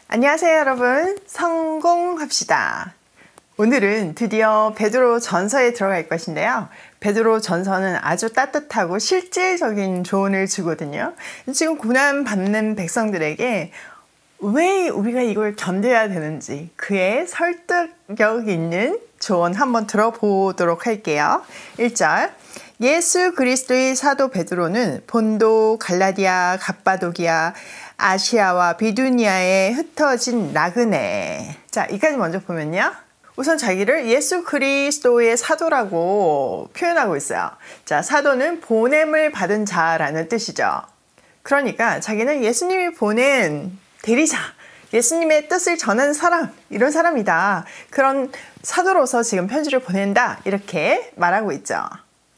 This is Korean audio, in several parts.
안녕하세요 여러분, 성공합시다. 오늘은 드디어 베드로 전서에 들어갈 것인데요. 베드로 전서는 아주 따뜻하고 실질적인 조언을 주거든요. 지금 고난받는 백성들에게 왜 우리가 이걸 견뎌야 되는지 그의 설득력 있는 조언 한번 들어보도록 할게요. 1절, 예수 그리스도의 사도 베드로는 본도, 갈라디아, 갑바도기아, 아시아와 비두니아에 흩어진 나그네. 자, 이까지 먼저 보면요. 우선 자기를 예수 그리스도의 사도라고 표현하고 있어요. 자, 사도는 보냄을 받은 자라는 뜻이죠. 그러니까 자기는 예수님이 보낸 대리자, 예수님의 뜻을 전하는 사람, 이런 사람이다. 그런 사도로서 지금 편지를 보낸다. 이렇게 말하고 있죠.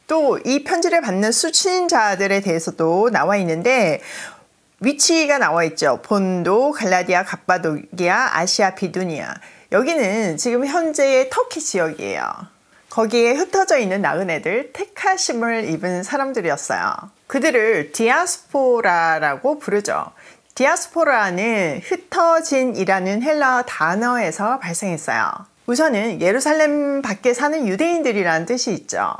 또 이 편지를 받는 수신자들에 대해서도 나와 있는데 위치가 나와 있죠. 본도, 갈라디아, 갑바도기아, 아시아, 비두니아. 여기는 지금 현재의 터키 지역이에요. 거기에 흩어져 있는 나그네들, 택하심을 입은 사람들이었어요. 그들을 디아스포라라고 부르죠. 디아스포라는 흩어진이라는 헬라어 단어에서 발생했어요. 우선은 예루살렘 밖에 사는 유대인들이라는 뜻이 있죠.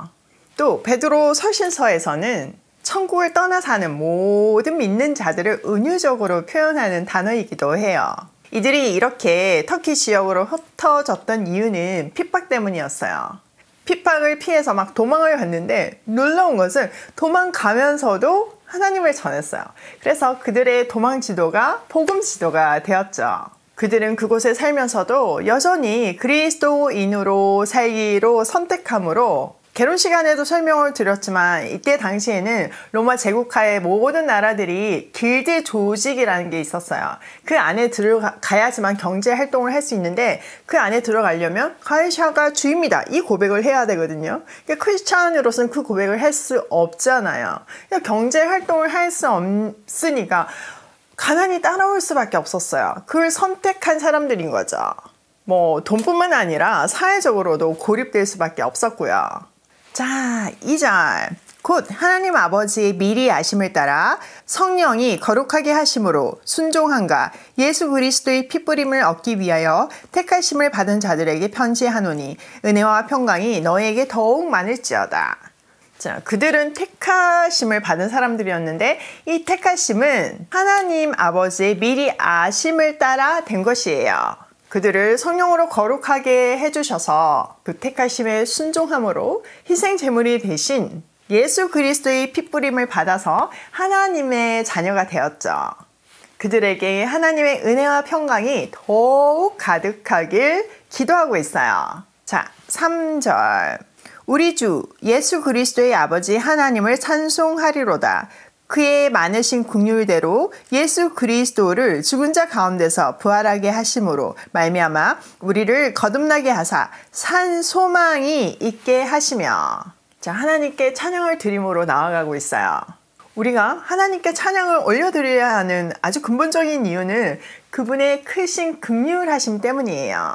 또 베드로 서신서에서는 천국을 떠나 사는 모든 믿는 자들을 은유적으로 표현하는 단어이기도 해요. 이들이 이렇게 터키 지역으로 흩어졌던 이유는 핍박 때문이었어요. 핍박을 피해서 막 도망을 갔는데 놀라운 것은 도망가면서도 하나님을 전했어요. 그래서 그들의 도망 지도가 복음 지도가 되었죠. 그들은 그곳에 살면서도 여전히 그리스도인으로 살기로 선택함으로 개론 시간에도 설명을 드렸지만 이때 당시에는 로마 제국하의 모든 나라들이 길드 조직이라는 게 있었어요. 그 안에 들어가야지만 경제 활동을 할 수 있는데 그 안에 들어가려면 가이사가 주입니다. 이 고백을 해야 되거든요. 그러니까 크리스찬으로서는 그 고백을 할 수 없잖아요. 그러니까 경제 활동을 할 수 없으니까 가난이 따라올 수밖에 없었어요. 그걸 선택한 사람들인 거죠. 뭐 돈뿐만 아니라 사회적으로도 고립될 수밖에 없었고요. 자, 2절. 곧 하나님 아버지의 미리 아심을 따라 성령이 거룩하게 하심으로 순종함과 예수 그리스도의 피뿌림을 얻기 위하여 택하심을 받은 자들에게 편지하노니 은혜와 평강이 너에게 더욱 많을지어다. 자, 그들은 택하심을 받은 사람들이었는데 이 택하심은 하나님 아버지의 미리 아심을 따라 된 것이에요. 그들을 성령으로 거룩하게 해주셔서 그 택하심에 순종함으로 희생 제물이 대신 예수 그리스도의 피뿌림을 받아서 하나님의 자녀가 되었죠. 그들에게 하나님의 은혜와 평강이 더욱 가득하길 기도하고 있어요. 자, 3절. 우리 주 예수 그리스도의 아버지 하나님을 찬송하리로다. 그의 많으신 긍휼대로 예수 그리스도를 죽은 자 가운데서 부활하게 하심으로 말미암아 우리를 거듭나게 하사 산 소망이 있게 하시며. 자, 하나님께 찬양을 드림으로 나아가고 있어요. 우리가 하나님께 찬양을 올려드려야 하는 아주 근본적인 이유는 그분의 크신 긍휼하심 때문이에요.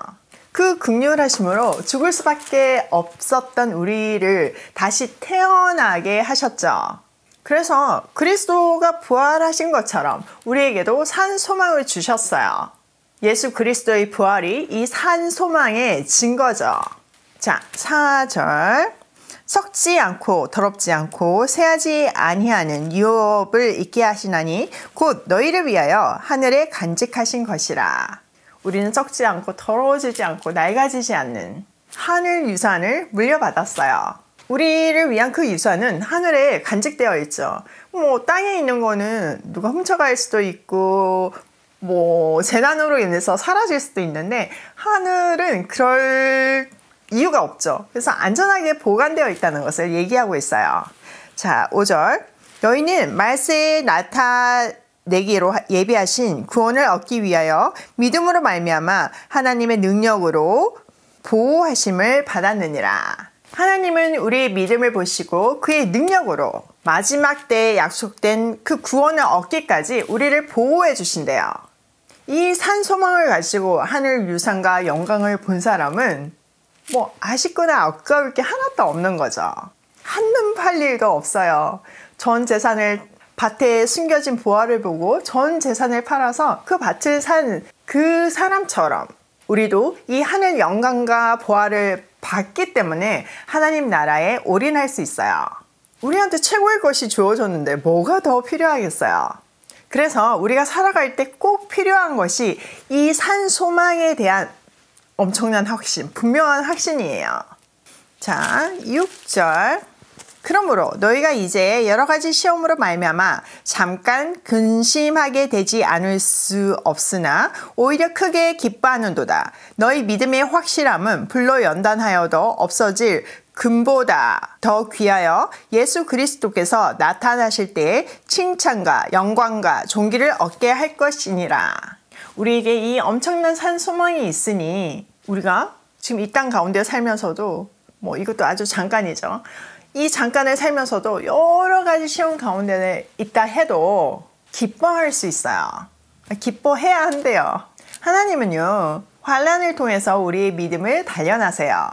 그 긍휼하심으로 죽을 수밖에 없었던 우리를 다시 태어나게 하셨죠. 그래서 그리스도가 부활하신 것처럼 우리에게도 산 소망을 주셨어요. 예수 그리스도의 부활이 이 산 소망의 증거죠. 자, 4절. 썩지 않고 더럽지 않고 새하지 아니하는 유업을 있게 하시나니 곧 너희를 위하여 하늘에 간직하신 것이라. 우리는 썩지 않고 더러워지지 않고 낡아지지 않는 하늘 유산을 물려받았어요. 우리를 위한 그 유산은 하늘에 간직되어 있죠. 뭐 땅에 있는 거는 누가 훔쳐갈 수도 있고 뭐 재난으로 인해서 사라질 수도 있는데 하늘은 그럴 이유가 없죠. 그래서 안전하게 보관되어 있다는 것을 얘기하고 있어요. 자, 5절. 너희는 말세에 나타내기로 예비하신 구원을 얻기 위하여 믿음으로 말미암아 하나님의 능력으로 보호하심을 받았느니라. 하나님은 우리의 믿음을 보시고 그의 능력으로 마지막 때에 약속된 그 구원을 얻기까지 우리를 보호해 주신대요. 이 산 소망을 가지고 하늘 유산과 영광을 본 사람은 뭐 아쉽거나 아까울 게 하나도 없는 거죠. 한눈 팔 일도 없어요. 전 재산을 밭에 숨겨진 보화를 보고 전 재산을 팔아서 그 밭을 산 그 사람처럼 우리도 이 하늘 영광과 보화를 받기 때문에 하나님 나라에 올인할 수 있어요. 우리한테 최고의 것이 주어졌는데 뭐가 더 필요하겠어요? 그래서 우리가 살아갈 때 꼭 필요한 것이 이 산 소망에 대한 엄청난 확신, 분명한 확신이에요. 자, 6절. 그러므로 너희가 이제 여러 가지 시험으로 말미암아 잠깐 근심하게 되지 않을 수 없으나 오히려 크게 기뻐하는도다. 너희 믿음의 확실함은 불로 연단하여도 없어질 금보다 더 귀하여 예수 그리스도께서 나타나실 때에 칭찬과 영광과 존귀를 얻게 할 것이니라. 우리에게 이 엄청난 산 소망이 있으니 우리가 지금 이 땅 가운데 살면서도 뭐 이것도 아주 잠깐이죠. 이 잠깐을 살면서도 여러 가지 시험 가운데 있다 해도 기뻐할 수 있어요. 기뻐해야 한대요. 하나님은요, 환난을 통해서 우리의 믿음을 단련하세요.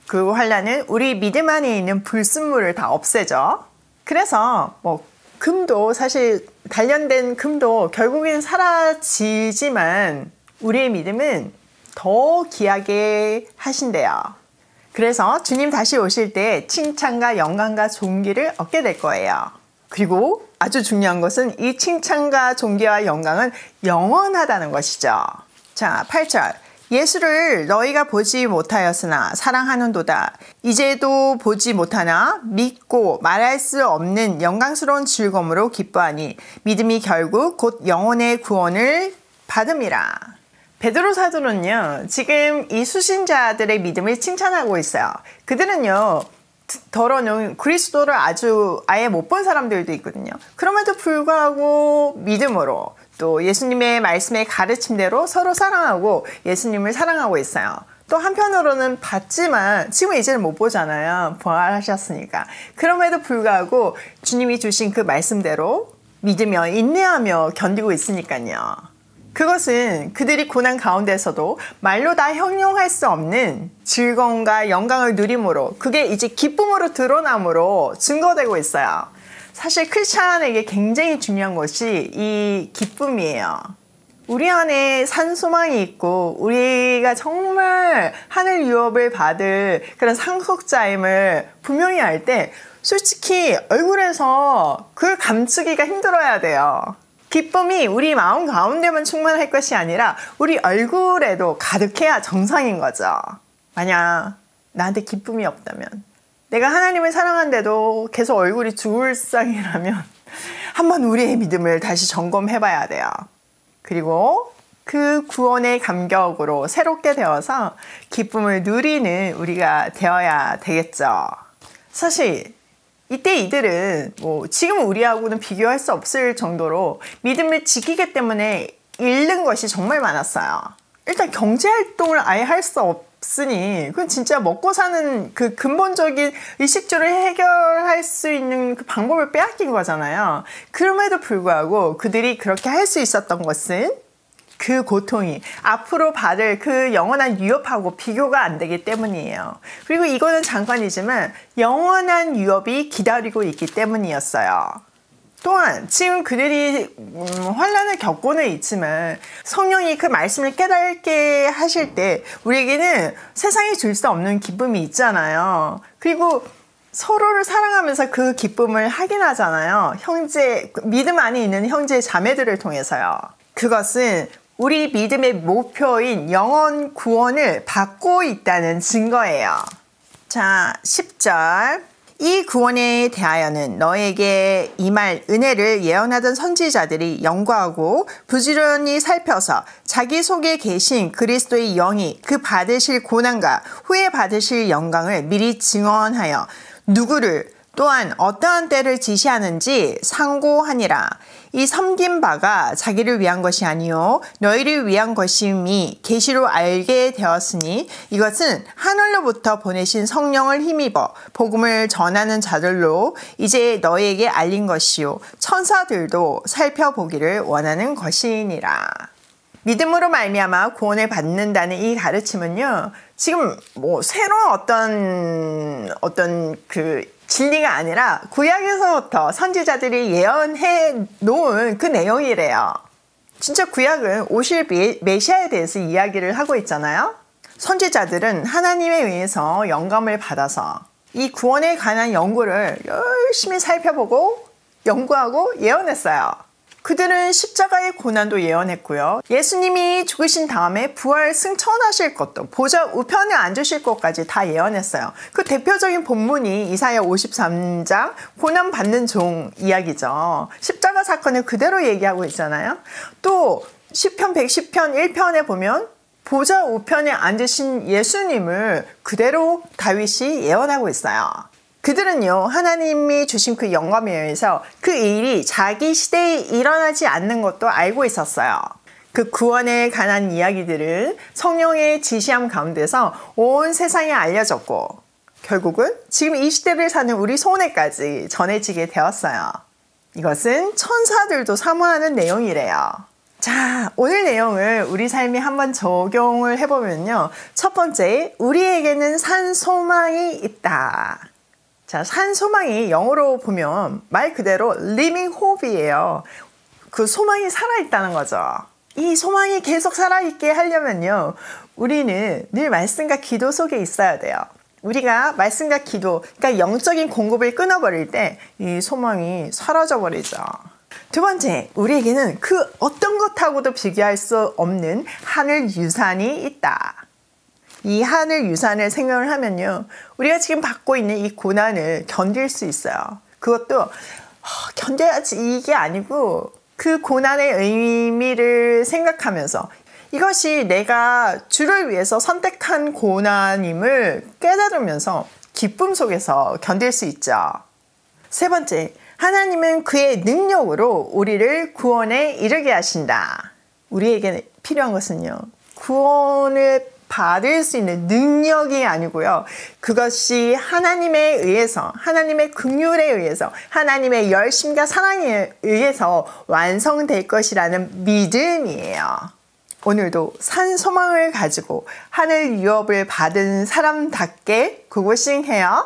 그 환난은 우리 믿음 안에 있는 불순물을 다 없애죠. 그래서 뭐 금도 사실 단련된 금도 결국엔 사라지지만 우리의 믿음은 더 귀하게 하신대요. 그래서 주님 다시 오실 때 칭찬과 영광과 존귀를 얻게 될 거예요. 그리고 아주 중요한 것은 이 칭찬과 존귀와 영광은 영원하다는 것이죠. 자, 8절. 예수를 너희가 보지 못하였으나 사랑하는도다. 이제도 보지 못하나 믿고 말할 수 없는 영광스러운 즐거움으로 기뻐하니 믿음이 결국 곧 영혼의 구원을 받음이라. 베드로 사도는요, 지금 이 수신자들의 믿음을 칭찬하고 있어요. 그들은요, 더러는 그리스도를 아예 못 본 사람들도 있거든요. 그럼에도 불구하고 믿음으로 또 예수님의 말씀의 가르침대로 서로 사랑하고 예수님을 사랑하고 있어요. 또 한편으로는 봤지만 지금 이제는 못 보잖아요. 부활하셨으니까. 그럼에도 불구하고 주님이 주신 그 말씀대로 믿으며 인내하며 견디고 있으니까요. 그것은 그들이 고난 가운데서도 말로 다 형용할 수 없는 즐거움과 영광을 누림으로 그게 이제 기쁨으로 드러남으로 증거되고 있어요. 사실 크리스찬에게 굉장히 중요한 것이 이 기쁨이에요. 우리 안에 산 소망이 있고 우리가 정말 하늘 유업을 받을 그런 상속자임을 분명히 알 때 솔직히 얼굴에서 그걸 감추기가 힘들어야 돼요. 기쁨이 우리 마음 가운데만 충만할 것이 아니라 우리 얼굴에도 가득해야 정상인 거죠. 만약 나한테 기쁨이 없다면, 내가 하나님을 사랑하는데도 계속 얼굴이 죽을상이라면 한번 우리의 믿음을 다시 점검해봐야 돼요. 그리고 그 구원의 감격으로 새롭게 되어서 기쁨을 누리는 우리가 되어야 되겠죠. 사실 이때 이들은 뭐 지금 우리하고는 비교할 수 없을 정도로 믿음을 지키기 때문에 잃는 것이 정말 많았어요. 일단 경제활동을 아예 할 수 없으니 그건 진짜 먹고 사는 그 근본적인 의식주를 해결할 수 있는 그 방법을 빼앗긴 거잖아요. 그럼에도 불구하고 그들이 그렇게 할 수 있었던 것은 그 고통이 앞으로 받을 그 영원한 유업하고 비교가 안 되기 때문이에요. 그리고 이거는 잠깐이지만 영원한 유업이 기다리고 있기 때문이었어요. 또한 지금 그들이 환난을 겪고는 있지만 성령이 그 말씀을 깨닫게 하실 때 우리에게는 세상이 줄 수 없는 기쁨이 있잖아요. 그리고 서로를 사랑하면서 그 기쁨을 확인하잖아요. 믿음 안에 있는 형제 자매들을 통해서요. 그것은 우리 믿음의 목표인 영원 구원을 받고 있다는 증거예요. 자, 10절. 이 구원에 대하여는 너에게 임할 은혜를 예언하던 선지자들이 연구하고 부지런히 살펴서 자기 속에 계신 그리스도의 영이 그 받으실 고난과 후에 받으실 영광을 미리 증언하여 누구를 또한 어떠한 때를 지시하는지 상고하니라. 이 섬긴 바가 자기를 위한 것이 아니요 너희를 위한 것임이 계시로 알게 되었으니 이것은 하늘로부터 보내신 성령을 힘입어 복음을 전하는 자들로 이제 너희에게 알린 것이요 천사들도 살펴보기를 원하는 것이니라. 믿음으로 말미암아 구원을 받는다는 이 가르침은요, 지금 뭐 새로운 어떤 그 진리가 아니라 구약에서부터 선지자들이 예언해 놓은 그 내용이래요. 진짜 구약은 오실 메시아에 대해서 이야기를 하고 있잖아요. 선지자들은 하나님에 의해서 영감을 받아서 이 구원에 관한 연구를 열심히 살펴보고 연구하고 예언했어요. 그들은 십자가의 고난도 예언했고요. 예수님이 죽으신 다음에 부활 승천하실 것도, 보좌 우편에 앉으실 것까지 다 예언했어요. 그 대표적인 본문이 이사야 53장 고난 받는 종 이야기죠. 십자가 사건을 그대로 얘기하고 있잖아요. 또 시편 110편 1편에 보면 보좌 우편에 앉으신 예수님을 그대로 다윗이 예언하고 있어요. 그들은요, 하나님이 주신 그 영감에 의해서 그 일이 자기 시대에 일어나지 않는 것도 알고 있었어요. 그 구원에 관한 이야기들은 성령의 지시함 가운데서 온 세상에 알려졌고 결국은 지금 이 시대를 사는 우리 손에까지 전해지게 되었어요. 이것은 천사들도 사모하는 내용이래요. 자, 오늘 내용을 우리 삶에 한번 적용을 해보면요. 첫 번째, 우리에게는 산 소망이 있다. 자, 산 소망이 영어로 보면 말 그대로 living hope이에요. 그 소망이 살아있다는 거죠. 이 소망이 계속 살아있게 하려면요, 우리는 늘 말씀과 기도 속에 있어야 돼요. 우리가 말씀과 기도, 그러니까 영적인 공급을 끊어버릴 때 이 소망이 사라져 버리죠. 두 번째, 우리에게는 그 어떤 것하고도 비교할 수 없는 하늘 유산이 있다. 이 하늘 유산을 생각을 하면요, 우리가 지금 받고 있는 이 고난을 견딜 수 있어요. 그것도 견뎌야지 이게 아니고 그 고난의 의미를 생각하면서 이것이 내가 주를 위해서 선택한 고난임을 깨달으면서 기쁨 속에서 견딜 수 있죠. 세 번째, 하나님은 그의 능력으로 우리를 구원에 이르게 하신다. 우리에게 필요한 것은요, 구원을 받을 수 있는 능력이 아니고요, 그것이 하나님에 의해서, 하나님의 긍휼에 의해서, 하나님의 열심과 사랑에 의해서 완성될 것이라는 믿음이에요. 오늘도 산 소망을 가지고 하늘 유업을 받은 사람답게 고고싱해요.